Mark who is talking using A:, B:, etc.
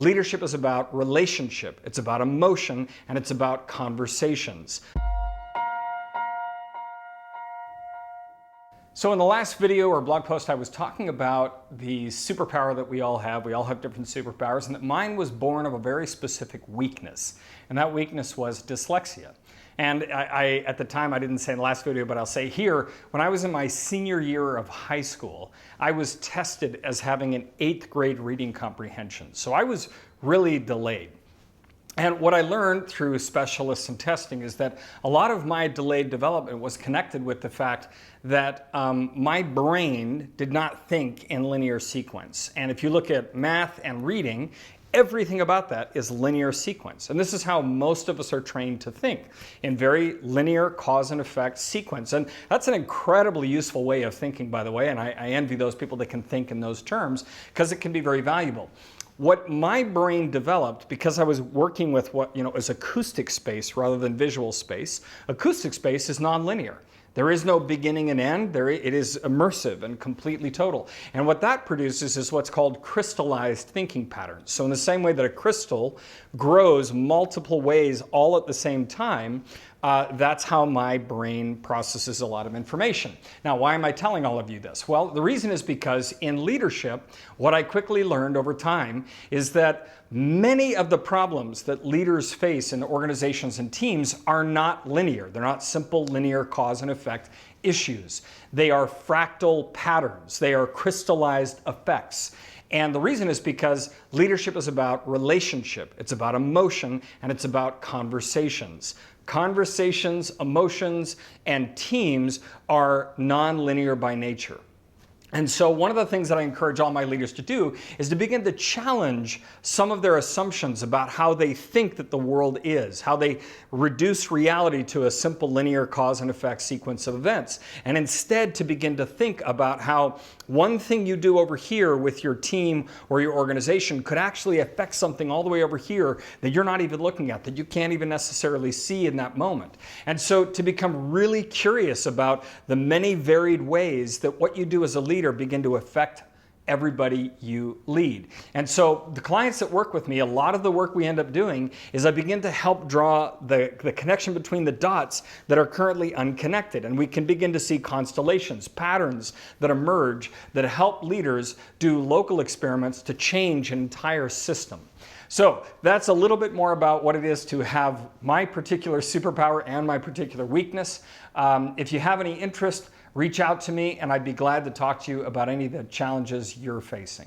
A: Leadership is about relationship, it's about emotion, and it's about conversations. So in the last video or blog post, I was talking about the superpower that we all have. We all have different superpowers, and that mine was born of a very specific weakness. And that weakness was dyslexia. And I at the time, I didn't say in the last video, but I'll say here, when I was in my senior year of high school, I was tested as having an 8th grade reading comprehension. So I was really delayed. And what I learned through specialists and testing is that a lot of my delayed development was connected with the fact that my brain did not think in linear sequence. And if you look at math and reading, everything about that is linear sequence. And this is how most of us are trained to think, in very linear cause and effect sequence. And that's an incredibly useful way of thinking, by the way, and I envy those people that can think in those terms, because it can be very valuable. What my brain developed, because I was working with what is acoustic space rather than visual space, acoustic space is nonlinear. There is no beginning and end. It is immersive and completely total. And what that produces is what's called crystallized thinking patterns. So in the same way that a crystal grows multiple ways all at the same time, that's how my brain processes a lot of information. Now, why am I telling all of you this? Well, the reason is because in leadership, what I quickly learned over time is that many of the problems that leaders face in organizations and teams are not linear. They're not simple linear cause and effect issues. They are fractal patterns. They are crystallized effects. And the reason is because leadership is about relationship, it's about emotion, and it's about conversations. Conversations, emotions, and teams are non-linear by nature. And so one of the things that I encourage all my leaders to do is to begin to challenge some of their assumptions about how they think that the world is, how they reduce reality to a simple linear cause and effect sequence of events, and instead to begin to think about how one thing you do over here with your team or your organization could actually affect something all the way over here that you're not even looking at, that you can't even necessarily see in that moment. And so to become really curious about the many varied ways that what you do as a leader begin to affect everybody you lead. And so the clients that work with me, a lot of the work we end up doing is I begin to help draw the connection between the dots that are currently unconnected. And we can begin to see constellations, patterns that emerge that help leaders do local experiments to change an entire system. So that's a little bit more about what it is to have my particular superpower and my particular weakness. If you have any interest, reach out to me and I'd be glad to talk to you about any of the challenges you're facing.